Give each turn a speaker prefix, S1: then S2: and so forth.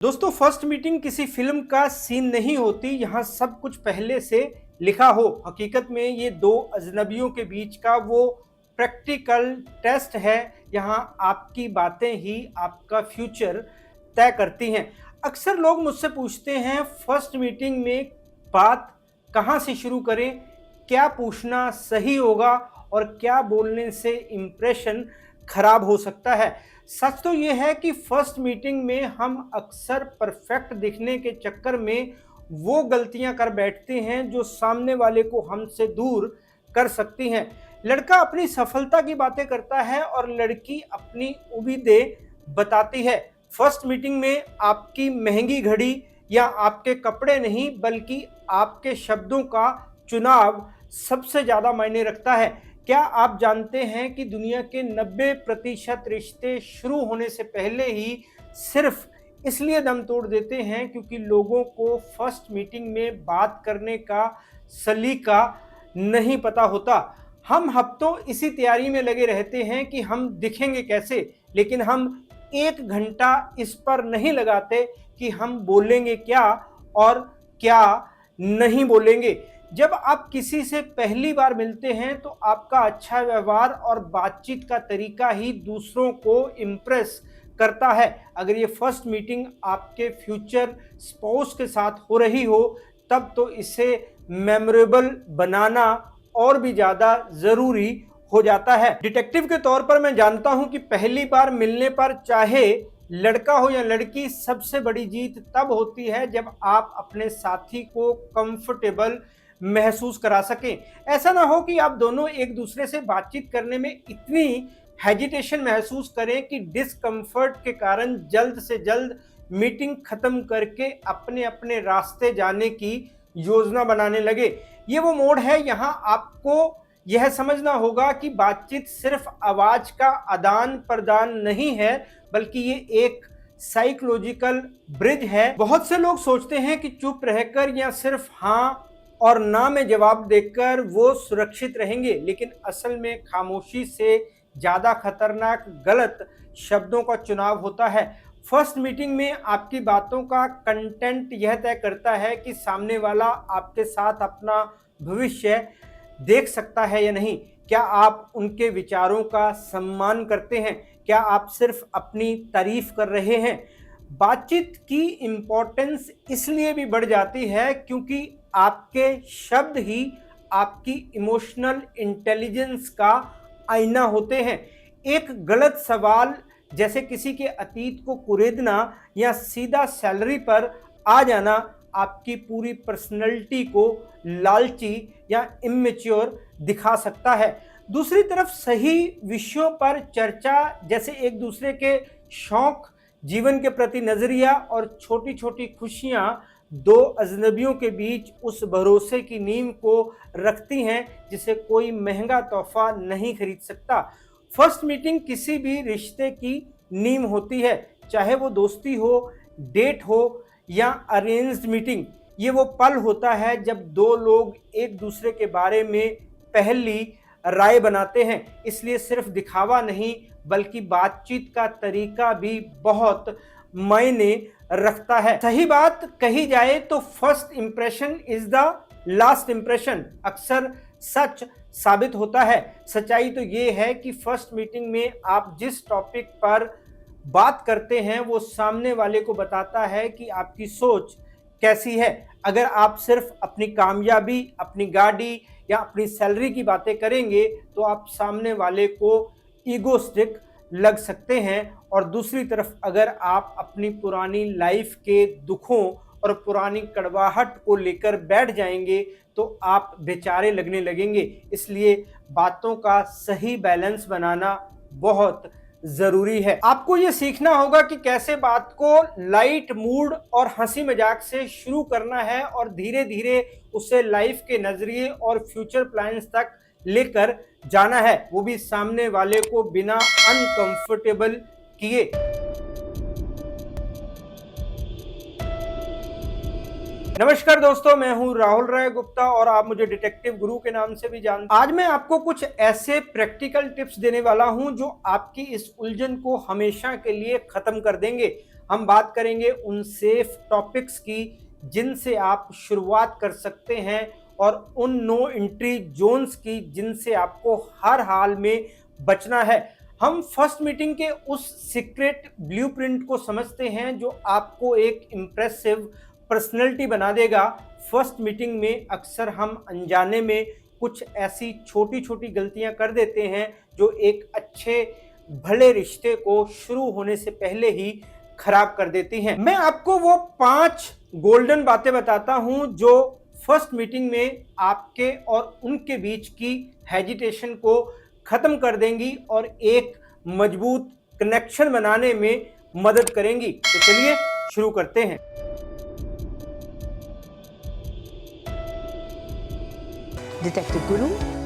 S1: दोस्तों, first meeting किसी film का सीन नहीं होती। यहाँ सब कुछ पहले से लिखा हो। हकीकत में ये दो अजनबियों के बीच का वो प्रैक्टिकल टेस्ट है। यहाँ आपकी बातें ही आपका फ्यूचर तय करती हैं। अक्सर लोग मुझसे पूछते हैं, फर्स्ट मीटिंग में बात कहाँ से शुरू करें, क्या पूछना सही होगा और क्या बोलने से इम्प्रेशन खराब हो सकता है। सच तो यह है कि फर्स्ट मीटिंग में हम अक्सर परफेक्ट दिखने के चक्कर में वो गलतियां कर बैठते हैं जो सामने वाले को हमसे दूर कर सकती हैं। लड़का अपनी सफलता की बातें करता है और लड़की अपनी उम्मीदें बताती है। फर्स्ट मीटिंग में आपकी महंगी घड़ी या आपके कपड़े नहीं, बल्कि आपके शब्दों का चुनाव सबसे ज्यादा मायने रखता है। क्या आप जानते हैं कि दुनिया के 90% रिश्ते शुरू होने से पहले ही सिर्फ इसलिए दम तोड़ देते हैं क्योंकि लोगों को फर्स्ट मीटिंग में बात करने का सलीका नहीं पता होता। हम हफ्तों इसी तैयारी में लगे रहते हैं कि हम दिखेंगे कैसे, लेकिन हम 1 घंटा इस पर नहीं लगाते कि हम बोलेंगे क्या और क्या नहीं बोलेंगे। जब आप किसी से पहली बार मिलते हैं तो आपका अच्छा व्यवहार और बातचीत का तरीका ही दूसरों को इम्प्रेस करता है। अगर ये फर्स्ट मीटिंग आपके फ्यूचर स्पाउस के साथ हो रही हो, तब तो इसे मेमोरेबल बनाना और भी ज़्यादा ज़रूरी हो जाता है। डिटेक्टिव के तौर पर मैं जानता हूं कि पहली बार मिलने पर चाहे लड़का हो या लड़की, सबसे बड़ी जीत तब होती है जब आप अपने साथी को कंफर्टेबल महसूस करा सकें। ऐसा ना हो कि आप दोनों एक दूसरे से बातचीत करने में इतनी हेजिटेशन महसूस करें कि डिस्कंफर्ट के कारण जल्द से जल्द मीटिंग खत्म करके अपने अपने रास्ते जाने की योजना बनाने लगे। ये वो मोड़ है। यहाँ आपको यह समझना होगा कि बातचीत सिर्फ आवाज का आदान प्रदान नहीं है, बल्कि ये एक साइकोलॉजिकल ब्रिज है। बहुत से लोग सोचते हैं कि चुप रहकर या सिर्फ हाँ और ना में जवाब देकर वो सुरक्षित रहेंगे, लेकिन असल में खामोशी से ज्यादा खतरनाक गलत शब्दों का चुनाव होता है। फर्स्ट मीटिंग में आपकी बातों का कंटेंट यह तय करता है कि सामने वाला आपके साथ अपना भविष्य देख सकता है या नहीं। क्या आप उनके विचारों का सम्मान करते हैं? क्या आप सिर्फ अपनी तारीफ कर रहे हैं? बातचीत की इम्पोर्टेंस इसलिए भी बढ़ जाती है क्योंकि आपके शब्द ही आपकी इमोशनल इंटेलिजेंस का आईना होते हैं। एक गलत सवाल, जैसे किसी के अतीत को कुरेदना या सीधा सैलरी पर आ जाना, आपकी पूरी पर्सनैलिटी को लालची या इमेच्योर दिखा सकता है। दूसरी तरफ सही विषयों पर चर्चा, जैसे एक दूसरे के शौक, जीवन के प्रति नजरिया और छोटी छोटी खुशियां, दो अजनबियों के बीच उस भरोसे की नींव को रखती हैं जिसे कोई महंगा तोहफा नहीं खरीद सकता। फर्स्ट मीटिंग किसी भी रिश्ते की नींव होती है, चाहे वो दोस्ती हो, डेट हो या अरेंज्ड मीटिंग। ये वो पल होता है जब दो लोग एक दूसरे के बारे में पहली राय बनाते हैं। इसलिए सिर्फ दिखावा नहीं, बल्कि बातचीत का तरीका भी बहुत मायने रखता है। सही बात कही जाए तो first impression is the last impression अक्सर सच साबित होता है। सच्चाई तो ये है कि फर्स्ट मीटिंग में आप जिस टॉपिक पर बात करते हैं वो सामने वाले को बताता है कि आपकी सोच कैसी है। अगर आप सिर्फ अपनी कामयाबी, अपनी गाड़ी या अपनी सैलरी की बातें करेंगे तो आप सामने वाले को ईगोस्टिक लग सकते हैं। और दूसरी तरफ अगर आप अपनी पुरानी लाइफ के दुखों और पुरानी कड़वाहट को लेकर बैठ जाएंगे तो आप बेचारे लगने लगेंगे। इसलिए बातों का सही बैलेंस बनाना बहुत जरूरी है। आपको ये सीखना होगा कि कैसे बात को लाइट मूड और हंसी मजाक से शुरू करना है और धीरे धीरे उसे लाइफ के नजरिए और फ्यूचर प्लान्स तक लेकर जाना है, वो भी सामने वाले को बिना अनकंफर्टेबल किए। नमस्कार दोस्तों, मैं हूं राहुल राय गुप्ता और आप मुझे डिटेक्टिव गुरु के नाम से भी जानते हैं। आज मैं आपको कुछ ऐसे प्रैक्टिकल टिप्स देने वाला हूं जो आपकी इस उलझन को हमेशा के लिए खत्म कर देंगे। हम बात करेंगे उन सेफ टॉपिक्स की जिनसे आप शुरुआत कर सकते हैं और उन नो एंट्री जोन्स की जिनसे आपको हर हाल में बचना है। हम फर्स्ट मीटिंग के उस सीक्रेट ब्लूप्रिंट को समझते हैं जो आपको एक इम्प्रेसिव पर्सनैलिटी बना देगा। फर्स्ट मीटिंग में अक्सर हम अनजाने में कुछ ऐसी छोटी छोटी गलतियां कर देते हैं जो एक अच्छे भले रिश्ते को शुरू होने से पहले ही खराब कर देती हैं। मैं आपको वो 5 गोल्डन बातें बताता हूं जो फर्स्ट मीटिंग में आपके और उनके बीच की हेजिटेशन को खत्म कर देंगी और एक मजबूत कनेक्शन बनाने में मदद करेंगी। तो चलिए शुरू करते हैं।
S2: Detective Guru